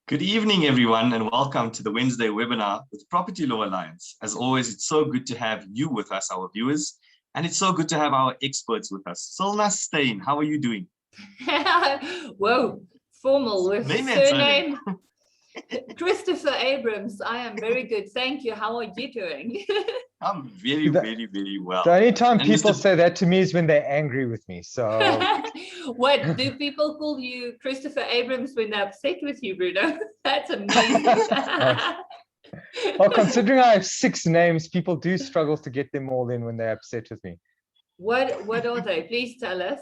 Good evening, everyone, and welcome to the Wednesday webinar with Property Law Alliance. As always, it's so good to have you with us, our viewers, and it's so good to have our experts with us. Cilna, Steyn, how are you doing? Whoa, formal with surname. Christopher Abrams, I am very good. Thank you. How are you doing? I'm very well. The only time people say that to me is when they're angry with me. So what do people call you Christopher Abrams when they're upset with you, Bruno? That's amazing. Well, considering I have 6 names, people do struggle to get them all in when they're upset with me. What are they? Please tell us.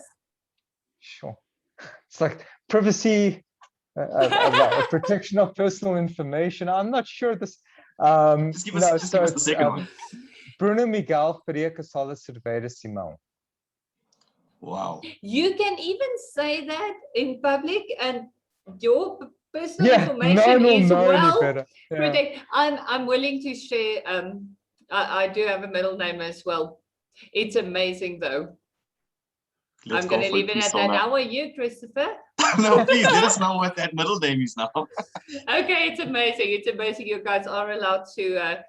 Sure. It's like privacy, protection of personal information. I'm not sure this. Just give us the second one. Bruno, Miguel, Simão. Wow. You can even say that in public, and your personal information is well protected. I'm willing to share. I do have a middle name as well. It's amazing, though. I'm going to leave it at that. How are you, Christopher? No, please let us know what that middle name is now. Okay, it's amazing. It's amazing. You guys are allowed to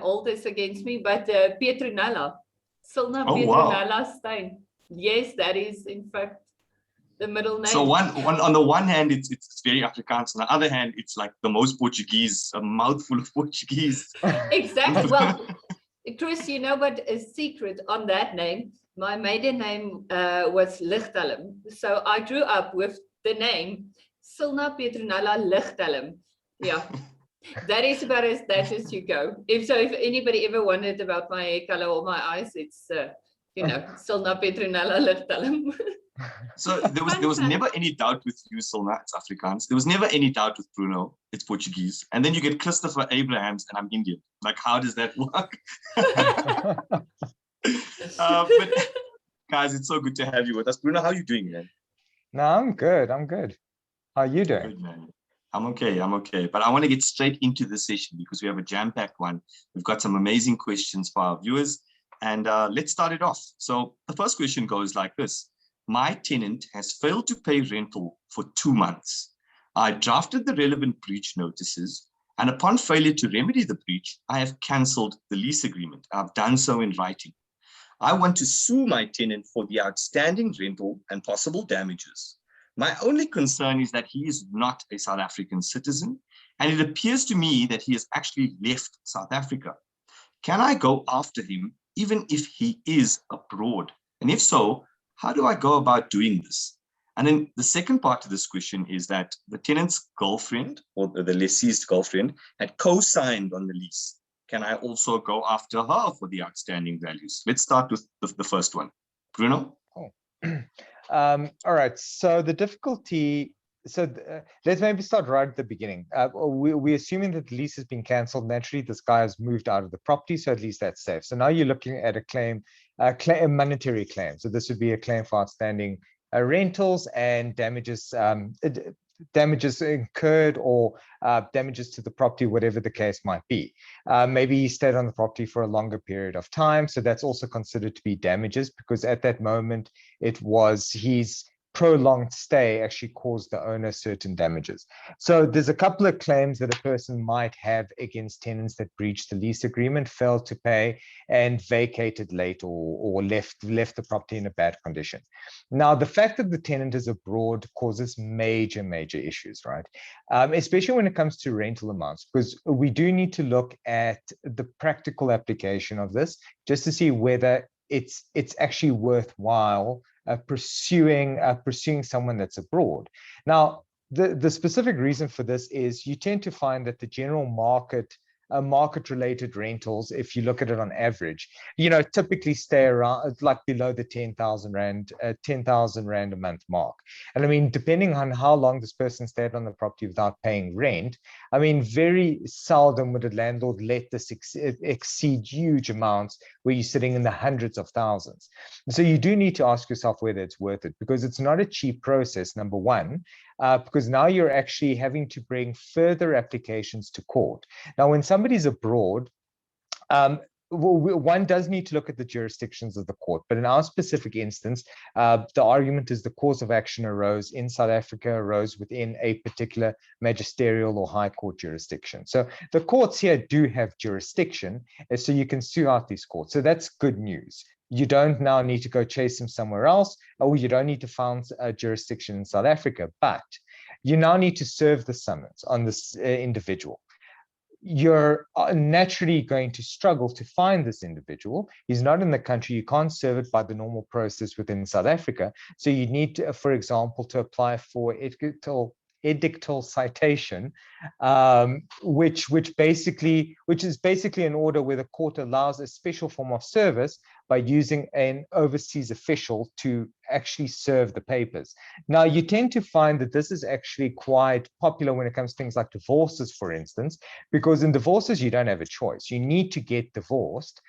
hold this against me, but Pietronella, Cilna Pietronella Steyn. Yes, that is in fact the middle name. So on the one hand, it's very Afrikaans. On the other hand, it's like the most Portuguese, a mouthful of Portuguese. Exactly. Well, Chris, you know what a secret on that name? My maiden name was Lichtelm. So I grew up with the name Cilna Pietronella Lichtelm. Yeah. That is about as Dutch as you go. If anybody ever wondered about my hair color or my eyes, it's Cilna Pietronella Lichtelm. So there was never any doubt with you, Cilna, it's Afrikaans. There was never any doubt with Bruno, it's Portuguese. And then you get Christopher Abrahams and I'm Indian. Like, how does that work? But guys, it's so good to have you with us. Bruno, how are you doing, man? No, I'm good. How are you doing? Good, man. I'm okay. But I want to get straight into the session because we have a jam-packed one. We've got some amazing questions for our viewers. And let's start it off. So the first question goes like this. My tenant has failed to pay rental for 2 months. I drafted the relevant breach notices, and upon failure to remedy the breach, I have cancelled the lease agreement. I've done so in writing. I want to sue my tenant for the outstanding rental and possible damages. My only concern is that he is not a South African citizen, and it appears to me that he has actually left South Africa. Can I go after him even if he is abroad? And if so, how do I go about doing this? And then the second part of this question is that the tenant's girlfriend or the lessee's girlfriend had co-signed on the lease. Can I also go after her for the outstanding values? Let's start with the first one. Bruno? All right. So the difficulty, let's maybe start right at the beginning. We're assuming that the lease has been cancelled. Naturally, this guy has moved out of the property, so at least that's safe. So now you're looking at a monetary claim. So this would be a claim for outstanding rentals and damages incurred or damages to the property, whatever the case might be. Maybe he stayed on the property for a longer period of time. So that's also considered to be damages because at that moment, it was his prolonged stay actually caused the owner certain damages. So there's a couple of claims that a person might have against tenants that breached the lease agreement, failed to pay, and vacated late or left the property in a bad condition. Now, the fact that the tenant is abroad causes major issues, right? Especially when it comes to rental amounts, because we do need to look at the practical application of this just to see whether it's actually worthwhile pursuing someone that's abroad. Now, the specific reason for this is you tend to find that the general market-related rentals, if you look at it on average, typically stay around like below the 10,000 rand a month mark. And I mean, depending on how long this person stayed on the property without paying rent, I mean, very seldom would a landlord let this exceed huge amounts where you're sitting in the hundreds of thousands. So you do need to ask yourself whether it's worth it, because it's not a cheap process, number one, because now you're actually having to bring further applications to court. Now, when somebody's abroad, one does need to look at the jurisdictions of the court, but in our specific instance, the argument is the cause of action arose in South Africa, arose within a particular magisterial or high court jurisdiction. So the courts here do have jurisdiction, and so you can sue out these courts. So that's good news. You don't now need to go chase them somewhere else, or you don't need to found a jurisdiction in South Africa, but you now need to serve the summons on this individual. You're naturally going to struggle to find this individual. He's not in the country. You can't serve it by the normal process within South Africa. So you need to, for example, to apply for edictal citation, which is basically an order where the court allows a special form of service by using an overseas official to actually serve the papers. Now, you tend to find that this is actually quite popular when it comes to things like divorces, for instance, because in divorces, you don't have a choice. You need to get divorced.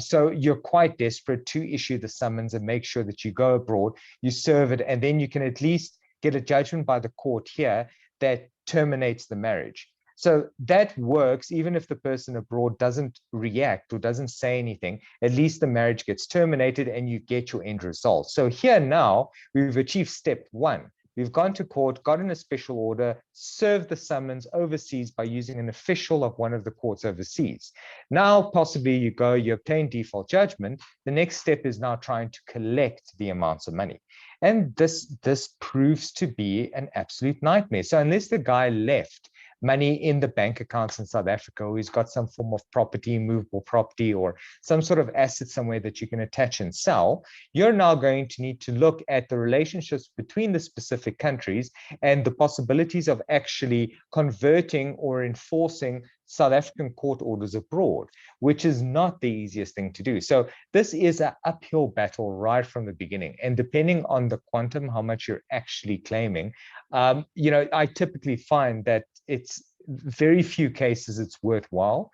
So you're quite desperate to issue the summons and make sure that you go abroad, you serve it, and then you can at least get a judgment by the court here that terminates the marriage. So that works even if the person abroad doesn't react or doesn't say anything. At least the marriage gets terminated and you get your end result. So here now we've achieved step one. We've gone to court, gotten a special order, served the summons overseas by using an official of one of the courts overseas. Now, possibly you go, you obtain default judgment. The next step is now trying to collect the amounts of money. And this proves to be an absolute nightmare. So unless the guy left money in the bank accounts in South Africa, or he's got some form of property, movable property, or some sort of asset somewhere that you can attach and sell, you're now going to need to look at the relationships between the specific countries and the possibilities of actually converting or enforcing South African court orders abroad, which is not the easiest thing to do. So this is an uphill battle right from the beginning. And depending on the quantum, how much you're actually claiming, I typically find that it's very few cases it's worthwhile,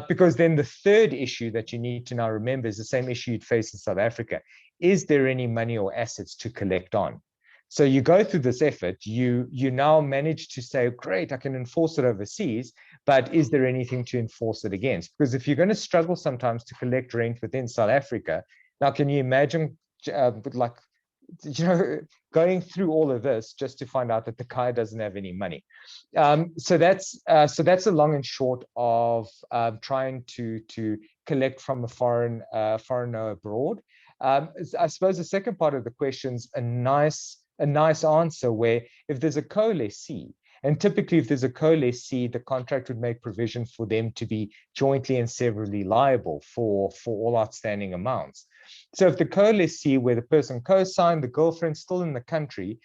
because then the third issue that you need to now remember is the same issue you'd face in South Africa. Is there any money or assets to collect on? So you go through this effort, you now manage to say, great, I can enforce it overseas, but is there anything to enforce it against? Because if you're going to struggle sometimes to collect rent within South Africa, now can you imagine going through all of this just to find out that the guy doesn't have any money? So that's the long and short of trying to collect from a foreigner abroad. I suppose the second part of the question's a nice answer, where if there's a co-lessee, and typically if there's a co-lessee, the contract would make provision for them to be jointly and severally liable for all outstanding amounts. So if the co-lessee, where the person co-signed, the girlfriend's still in the country,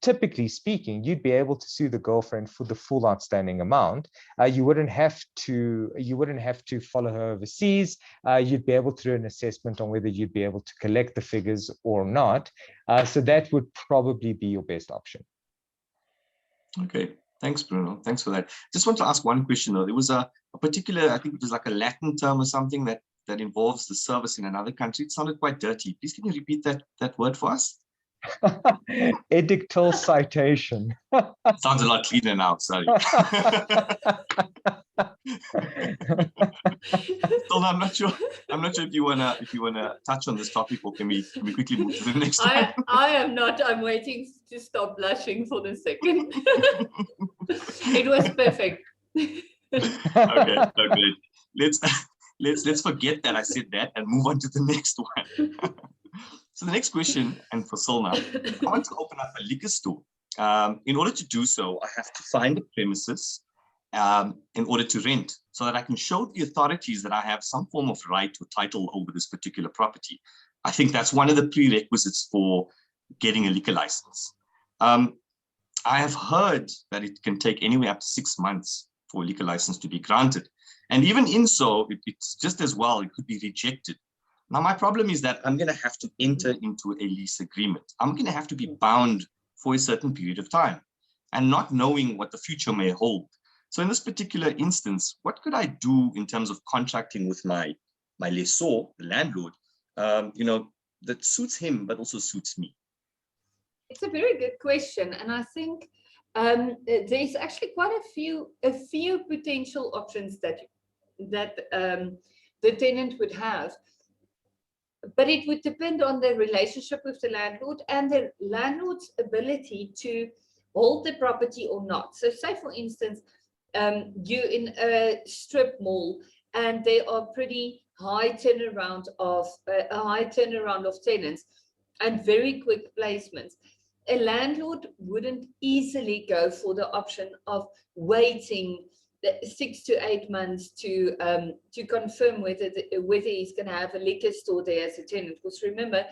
typically speaking, you'd be able to sue the girlfriend for the full outstanding amount. You wouldn't have to follow her overseas. You'd be able to do an assessment on whether you'd be able to collect the figures or not. So that would probably be your best option. Okay, thanks, Bruno. Thanks for that. Just want to ask one question though. There was a particular, I think it was like a Latin term or something that involves the service in another country. It sounded quite dirty. Please can you repeat that word for us? Edictal citation. Sounds a lot cleaner now, sorry. So I'm not sure if you wanna touch on this topic, or can we quickly move to the next one? I am not. I'm waiting to stop blushing for the second. It was perfect. Okay. Let's forget that I said that and move on to the next one. So the next question, and for Cilna, I want to open up a liquor store. In order to do so, I have to find the premises in order to rent, so that I can show the authorities that I have some form of right or title over this particular property. I think that's one of the prerequisites for getting a liquor license. I have heard that it can take anywhere up to 6 months for a liquor license to be granted. And even in so, it's just as well, it could be rejected. Now, my problem is that I'm going to have to enter into a lease agreement. I'm going to have to be bound for a certain period of time, and not knowing what the future may hold. So in this particular instance, what could I do in terms of contracting with my lessor, the landlord, that suits him, but also suits me? It's a very good question. And I think there's actually quite a few potential options that the tenant would have. But it would depend on the relationship with the landlord and the landlord's ability to hold the property or not. So say, for instance, you're in a strip mall and there are pretty high turnaround of tenants and very quick placements. A landlord wouldn't easily go for the option of waiting 6 to 8 months to confirm whether he's going to have a liquor store there as a tenant. Because remember,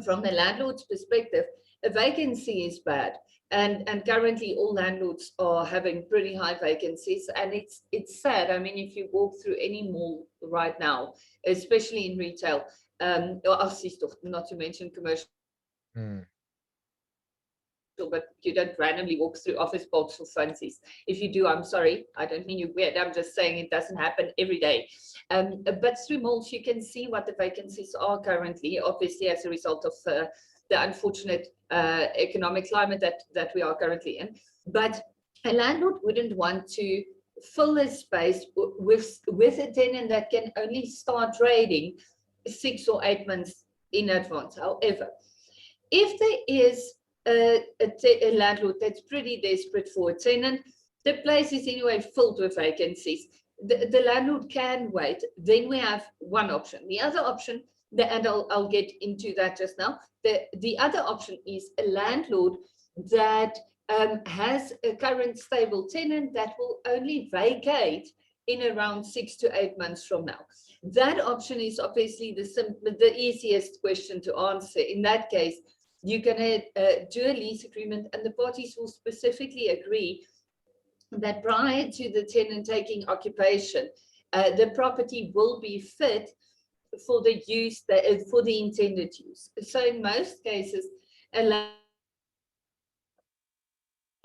from the landlord's perspective, a vacancy is bad, and currently all landlords are having pretty high vacancies, and it's sad. I mean, if you walk through any mall right now, especially in retail, not to mention commercial. But you don't randomly walk through office blocks for funsies. If you do, I'm sorry, I don't mean you're weird. I'm just saying it doesn't happen every day. But through malls, you can see what the vacancies are currently, obviously as a result of the unfortunate economic climate that we are currently in. But a landlord wouldn't want to fill a space with a tenant that can only start trading 6 or 8 months in advance. However, if there is a landlord that's pretty desperate for a tenant, the place is anyway filled with vacancies, the landlord can wait, then we have one option. The other option, and I'll get into that just now, the other option is a landlord that has a current stable tenant that will only vacate in around 6 to 8 months from now. That option is obviously the easiest question to answer. In that case, you're going to do a lease agreement, and the parties will specifically agree that prior to the tenant taking occupation, the property will be fit for the use, for the intended use. So in most cases, a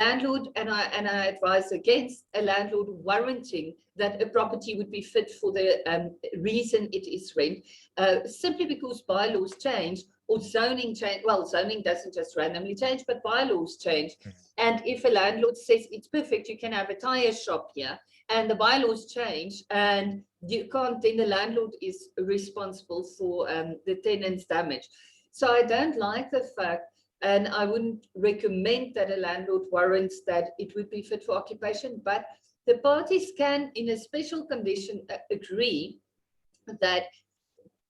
landlord, and I advise against a landlord warranting that a property would be fit for the reason it is rent, simply because bylaws change or zoning change. Well, zoning doesn't just randomly change, but bylaws change. And if a landlord says it's perfect, you can have a tire shop here, and the bylaws change, and you can't, then the landlord is responsible for the tenant's damage. So I don't like the fact, and I wouldn't recommend that a landlord warrants that it would be fit for occupation, but the parties can, in a special condition, agree that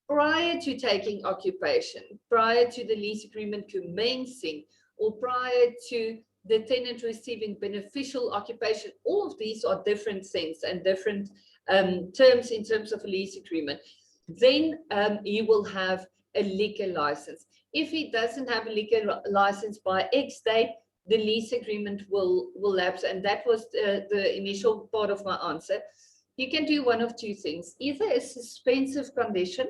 prior to taking occupation, prior to the lease agreement commencing, or prior to the tenant receiving beneficial occupation, all of these are different things and different terms in terms of a lease agreement, then he will have a liquor license. If he doesn't have a liquor license by X date, the lease agreement will lapse. And that was the initial part of my answer. You can do one of two things, either a suspensive condition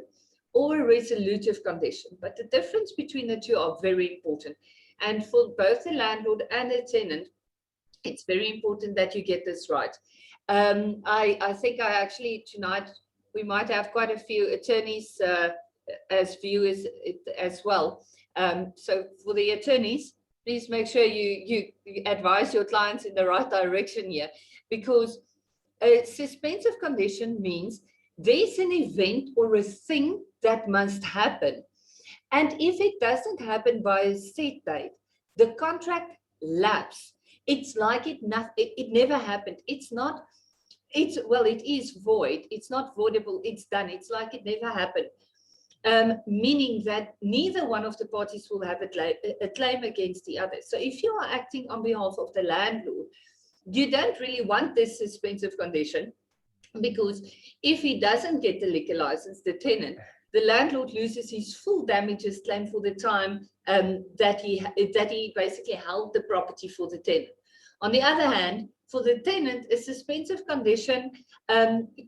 or a resolutive condition. But the difference between the two are very important. And for both the landlord and the tenant, it's very important that you get this right. I think tonight, we might have quite a few attorneys as viewers as well. So for the attorneys, please make sure you advise your clients in the right direction here, because a suspensive condition means there's an event or a thing that must happen. And if it doesn't happen by a set date, the contract lapses. It's like it never happened. It is void. It's not voidable. It's done. It's like it never happened. Meaning that neither one of the parties will have a claim against the other. So if you are acting on behalf of the landlord, you don't really want this suspensive condition, because if he doesn't get the liquor license, the tenant, the landlord loses his full damages claim for the time that he basically held the property for the tenant. On the other hand, for the tenant, a suspensive condition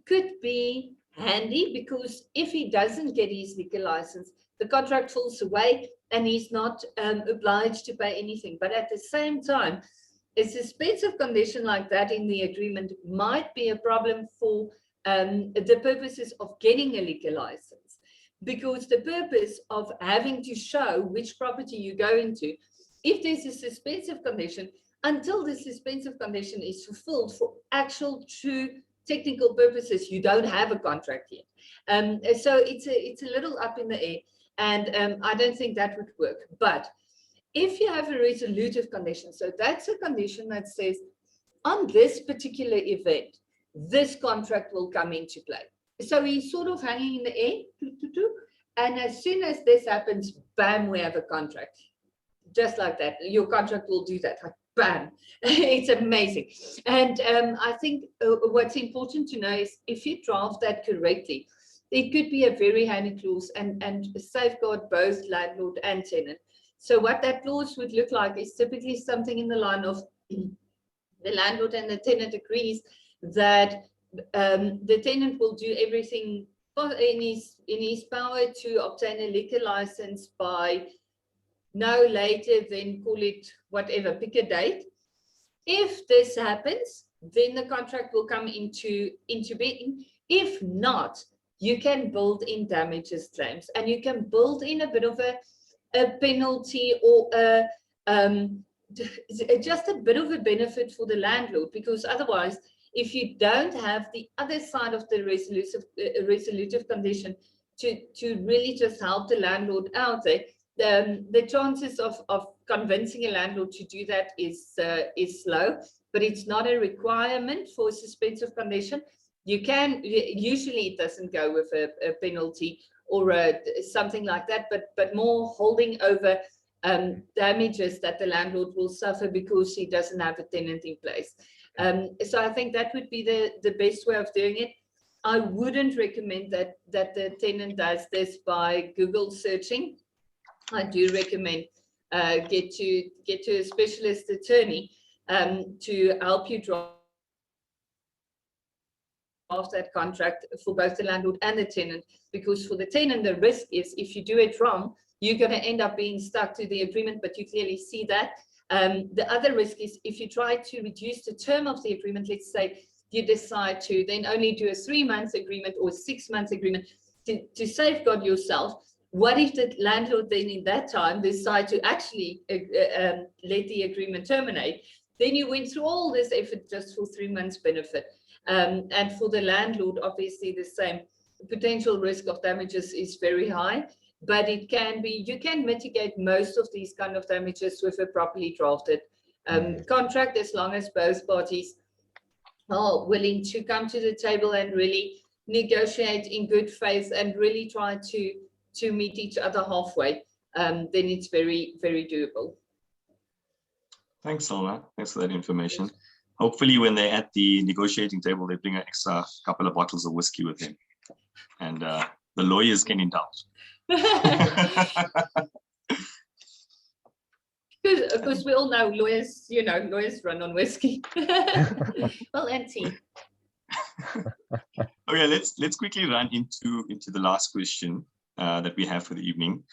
could be handy, because if he doesn't get his liquor license, the contract falls away and he's not obliged to pay anything. But at the same time, a suspensive condition like that in the agreement might be a problem for the purposes of getting a liquor license, because the purpose of having to show which property you go into, if there's a suspensive condition, until the suspensive condition is fulfilled for actual true technical purposes, you don't have a contract yet. So it's a little up in the air, and I don't think that would work. But if you have a resolutive condition, so that's a condition that says, on this particular event, this contract will come into play. So he's sort of hanging in the air, and as soon as this happens, bam, we have a contract. Just like that, your contract will do that, like bam. It's amazing. And I think what's important to know is if you draft that correctly, it could be a very handy clause and safeguard both landlord and tenant. So what that clause would look like is typically something in the line of the landlord and the tenant agrees that the tenant will do everything in his power to obtain a liquor license by no later than, call it whatever, pick a date. If this happens, then the contract will come into being. If not, you can build in damages claims, and you can build in a bit of a penalty or just a bit of a benefit for the landlord, because otherwise, if you don't have the other side of the resolutive condition to really just help the landlord out there, the chances of convincing a landlord to do that is low, but it's not a requirement for a suspensive condition. You can, usually it doesn't go with a penalty or something like that, but more holding over damages that the landlord will suffer because he doesn't have a tenant in place. So I think that would be the best way of doing it. I wouldn't recommend that the tenant does this by Google searching. I do recommend get to a specialist attorney to help you draft that contract for both the landlord and the tenant, because for the tenant, the risk is if you do it wrong, you're going to end up being stuck to the agreement, but you clearly see that. The other risk is if you try to reduce the term of the agreement, let's say you decide to then only do a 3-month agreement or 6-month agreement to safeguard yourself. What if the landlord then in that time decide to actually let the agreement terminate? Then you went through all this effort just for 3 months benefit. And for the landlord, obviously the same potential risk of damages is very high, but it can be, you can mitigate most of these kind of damages with a properly drafted contract, as long as both parties are willing to come to the table and really negotiate in good faith and really try to meet each other halfway, then it's very, very doable. Thanks, Cilna. Thanks for that information. Hopefully when they're at the negotiating table, they bring an extra couple of bottles of whiskey with them, and the lawyers can indulge. Because we all know lawyers, lawyers run on whiskey. Well, and tea. Okay, let's quickly run into the last question that we have for the evening.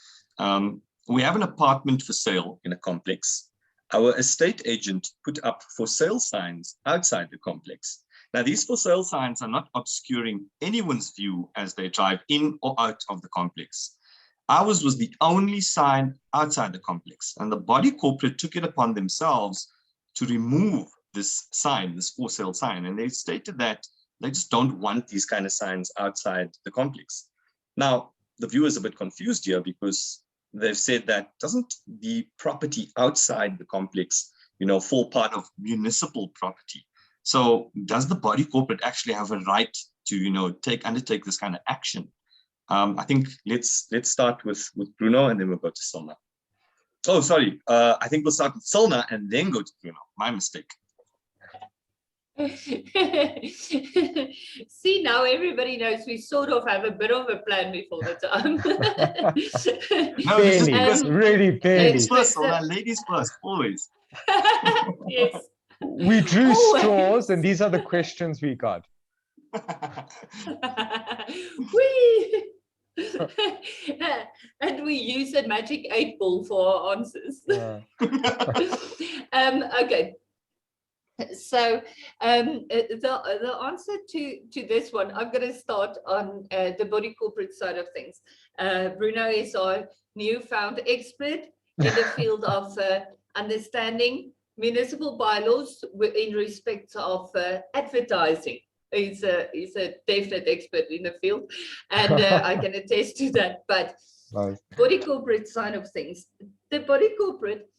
We have an apartment for sale in a complex. Our estate agent put up for sale signs outside the complex. Now, these for sale signs are not obscuring anyone's view as they drive in or out of the complex. Ours was the only sign outside the complex, and the body corporate took it upon themselves to remove this sign, this for sale sign, and they stated that they just don't want these kind of signs outside the complex. Now, the viewer is a bit confused here because they've said that doesn't the property outside the complex, fall part of municipal property? So does the body corporate actually have a right to, undertake this kind of action? I think let's start with Bruno, and then we'll go to Cilna. Oh, sorry. I think we'll start with Cilna and then go to Bruno. My mistake. See, now everybody knows we sort of have a bit of a plan before the time. No, this is because really barely. Ladies first, ladies first, always. Yes. We drew straws, and these are the questions we got. And we use a magic 8-ball for our answers. Okay. So the answer to this one, I'm going to start on the body corporate side of things. Bruno is our newfound expert in the field of understanding municipal bylaws in respect of advertising. He's a definite expert in the field, and I can attest to that. But Nice. body corporate side of things, the body corporate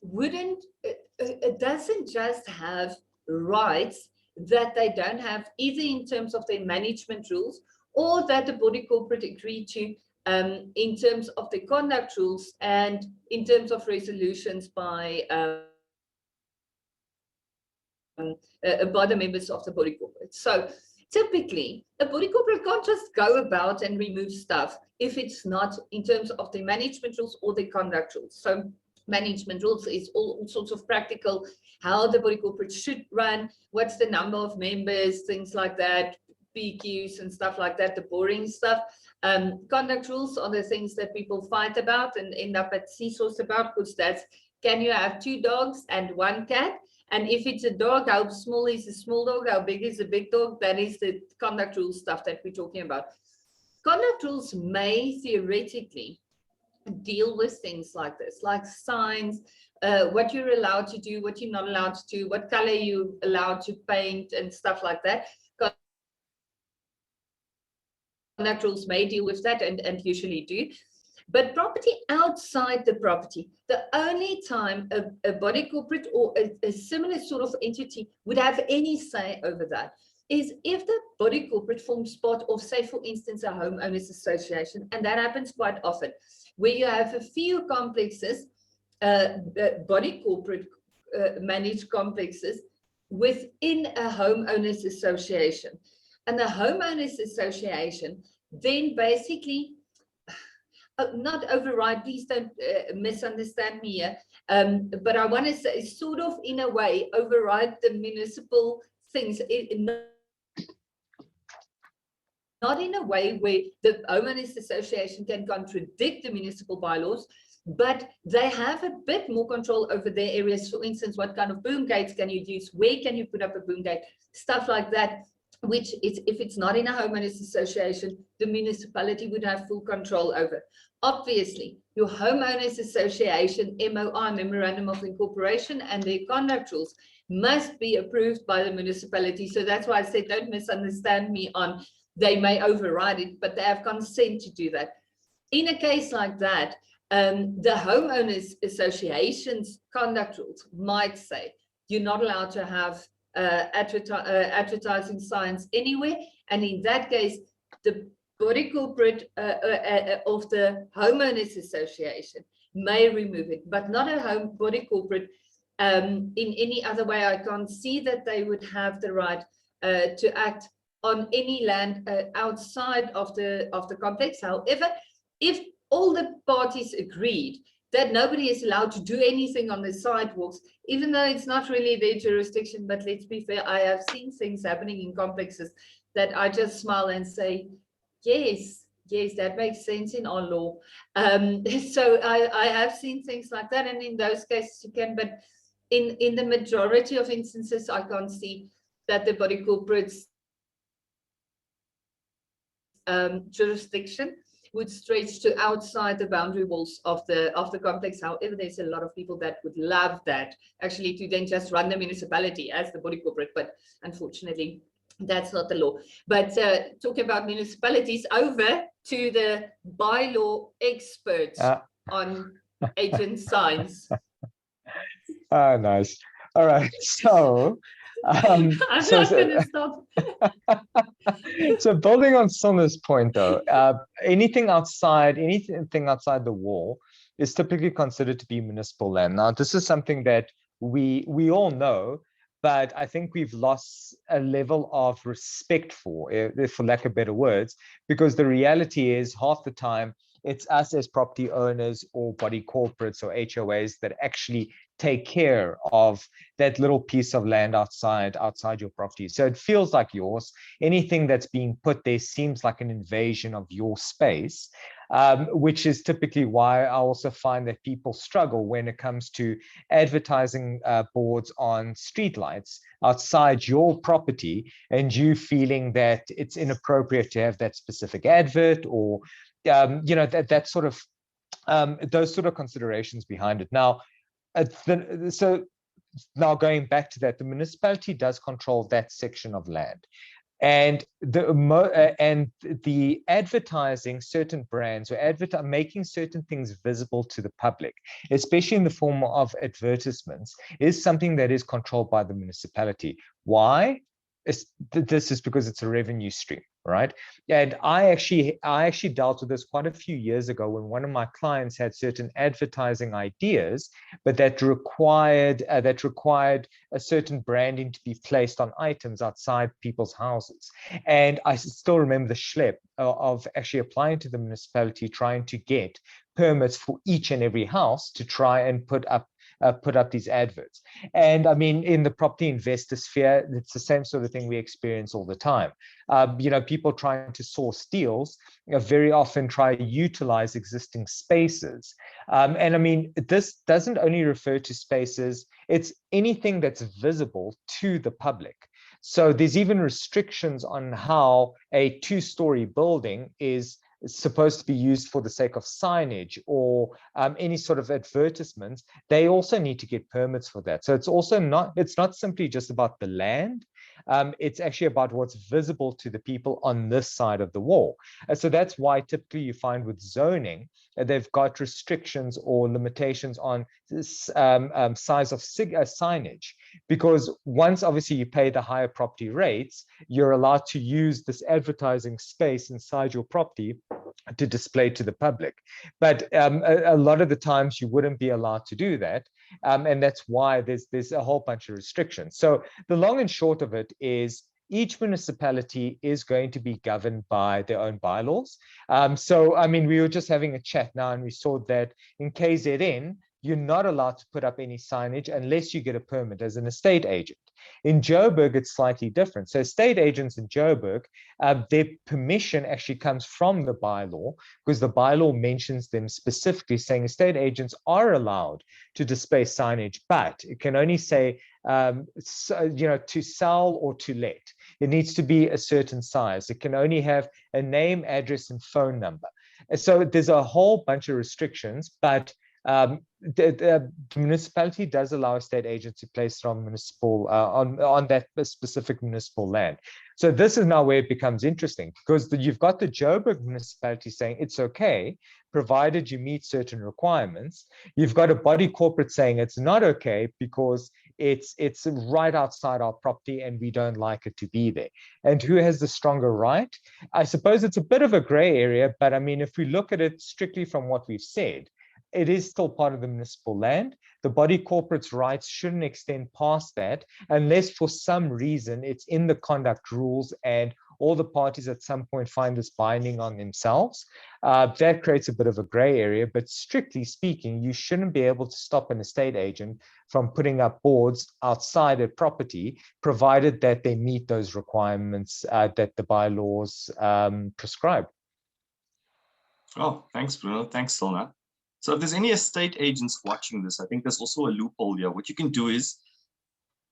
wouldn't, it doesn't just have rights that they don't have, either in terms of their management rules or that the body corporate agreed to in terms of the conduct rules and in terms of resolutions by the members of the body corporate. So typically, a body corporate can't just go about and remove stuff if it's not in terms of the management rules or the conduct rules. So management rules is all sorts of practical, how the body corporate should run, what's the number of members, things like that, PQs and stuff like that, the boring stuff. Conduct rules are the things that people fight about and end up at seesaws about, because that's, can you have 2 dogs and 1 cat? And if it's a dog, how small is a small dog? How big is a big dog? That is the conduct rules stuff that we're talking about. Conduct rules may theoretically deal with things like this, like signs, what you're allowed to do, what you're not allowed to do, what color you're allowed to paint and stuff like that. Conduct rules may deal with that and usually do. But property outside the property, the only time a body corporate or a similar sort of entity would have any say over that is if the body corporate forms part of, say, for instance, a homeowners association. And that happens quite often, where you have a few complexes, body corporate managed complexes within a homeowners association. And the homeowners association then basically, not override, please don't misunderstand me here, but I want to say sort of in a way override the municipal things, not in a way where the homeowners association can contradict the municipal bylaws, but they have a bit more control over their areas. For instance, what kind of boom gates can you use? Where can you put up a boom gate? Stuff like that, which is, if it's not in a homeowners association, the municipality would have full control over. Obviously, your homeowners association MOI, Memorandum of Incorporation, and their conduct rules must be approved by the municipality. So that's why I said, don't misunderstand me on they may override it, but they have consent to do that. In a case like that, the homeowners association's conduct rules might say you're not allowed to have advertising signs anywhere, and in that case, the body corporate of the homeowners association may remove it, but not a body corporate in any other way. I can't see that they would have the right to act on any land outside of the complex. However, if all the parties agreed that nobody is allowed to do anything on the sidewalks, even though it's not really their jurisdiction, but let's be fair, I have seen things happening in complexes that I just smile and say, yes, that makes sense in our law. So I have seen things like that, and in those cases you can, but in the majority of instances, I can't see that the body corporate's jurisdiction would stretch to outside the boundary walls of the complex. However, there's a lot of people that would love that, actually, to then just run the municipality as the body corporate, but unfortunately that's not the law. But talking about municipalities, over to the bylaw experts on agent signs. Nice. All right, so I'm not going to stop. So building on Cilna's point, though, anything outside the wall is typically considered to be municipal land. Now, this is something that we all know, but I think we've lost a level of respect for lack of better words, because the reality is half the time it's us as property owners or body corporates or HOAs that actually take care of that little piece of land outside your property. So it feels like yours. Anything that's being put there seems like an invasion of your space, which is typically why I also find that people struggle when it comes to advertising boards on streetlights outside your property, and you feeling that it's inappropriate to have that specific advert, or that sort of those sort of considerations behind it. Now, so now going back to that, the municipality does control that section of land. And the advertising certain brands or making certain things visible to the public, especially in the form of advertisements, is something that is controlled by the municipality. Why? This is because it's a revenue stream, right? And I actually dealt with this quite a few years ago when one of my clients had certain advertising ideas, but that required a certain branding to be placed on items outside people's houses. And I still remember the schlep of actually applying to the municipality, trying to get permits for each and every house to try and put up these adverts. And I mean, in the property investor sphere, it's the same sort of thing we experience all the time. People trying to source deals very often try to utilize existing spaces. And I mean, this doesn't only refer to spaces, it's anything that's visible to the public. So there's even restrictions on how a two-story building is supposed to be used for the sake of signage or any sort of advertisements. They also need to get permits for that. So it's not simply just about the land. It's actually about what's visible to the people on this side of the wall. So that's why typically you find with zoning, they've got restrictions or limitations on this, size of signage, because once obviously you pay the higher property rates, you're allowed to use this advertising space inside your property to display to the public. But a lot of the times you wouldn't be allowed to do that. And that's why there's a whole bunch of restrictions. So the long and short of it is each municipality is going to be governed by their own bylaws. So, I mean, we were just having a chat now and we saw that in KZN, you're not allowed to put up any signage unless you get a permit as an estate agent. In Joburg, it's slightly different. So estate agents in Joburg, their permission actually comes from the bylaw, because the bylaw mentions them specifically, saying estate agents are allowed to display signage, but it can only say, to sell or to let. It needs to be a certain size. It can only have a name, address, and phone number. So there's a whole bunch of restrictions, but the municipality does allow estate agents to place it on municipal on that specific municipal land. So this is now where it becomes interesting, because you've got the Joburg municipality saying it's okay provided you meet certain requirements. You've got a body corporate saying it's not okay because it's right outside our property and we don't like it to be there. And who has the stronger right? I suppose it's a bit of a gray area, but I mean, if we look at it strictly from what we've said, it is still part of the municipal land. The body corporate's rights shouldn't extend past that unless for some reason it's in the conduct rules and all the parties at some point find this binding on themselves. That creates a bit of a gray area, but strictly speaking, you shouldn't be able to stop an estate agent from putting up boards outside a property, provided that they meet those requirements that the bylaws prescribe. Oh, thanks, Bruno. Thanks, Cilna. So if there's any estate agents watching this, I think there's also a loophole here. What you can do is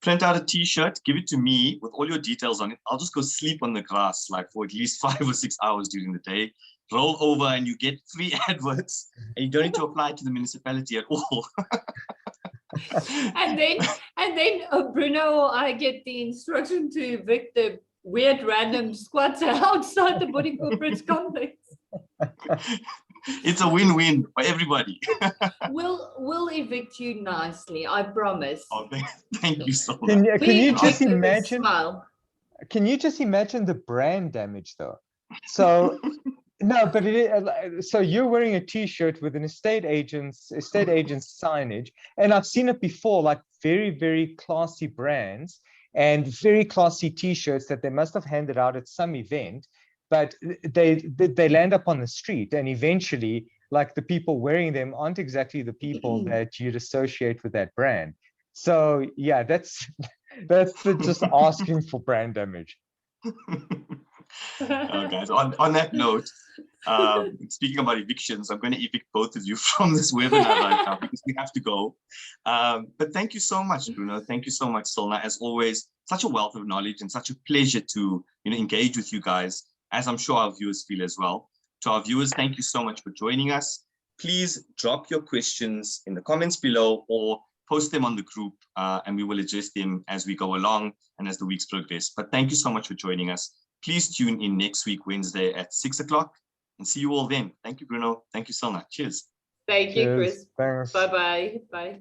print out a t-shirt, give it to me with all your details on it. I'll just go sleep on the grass like for at least 5 or 6 hours during the day, roll over and you get free adverts and you don't need to apply to the municipality at all. and then Bruno or I get the instruction to evict the weird random squatter outside the body corporate's complex. It's a win-win for everybody. We'll evict you nicely, I promise. Oh, thank you so much. Can you just imagine? Can you just imagine the brand damage, though? So no, but so you're wearing a T-shirt with an estate agent's signage, and I've seen it before, like very, very classy brands and very classy T-shirts that they must have handed out at some event. But they land up on the street, and eventually, like the people wearing them aren't exactly the people that you'd associate with that brand. So yeah, that's just asking for brand damage. Guys, on that note, speaking about evictions, I'm going to evict both of you from this webinar right now because we have to go. But thank you so much, Bruno. Thank you so much, Cilna. As always, such a wealth of knowledge and such a pleasure to engage with you guys, as I'm sure our viewers feel as well. To our viewers, thank you so much for joining us. Please drop your questions in the comments below, or post them on the group, and we will address them as we go along and as the weeks progress. But thank you so much for joining us. Please tune in next week, Wednesday at 6 o'clock, and see you all then. Thank you, Bruno. Thank you, Cilna. Cheers. Thank you, Cheers. Chris. Thanks. Bye-bye. Bye.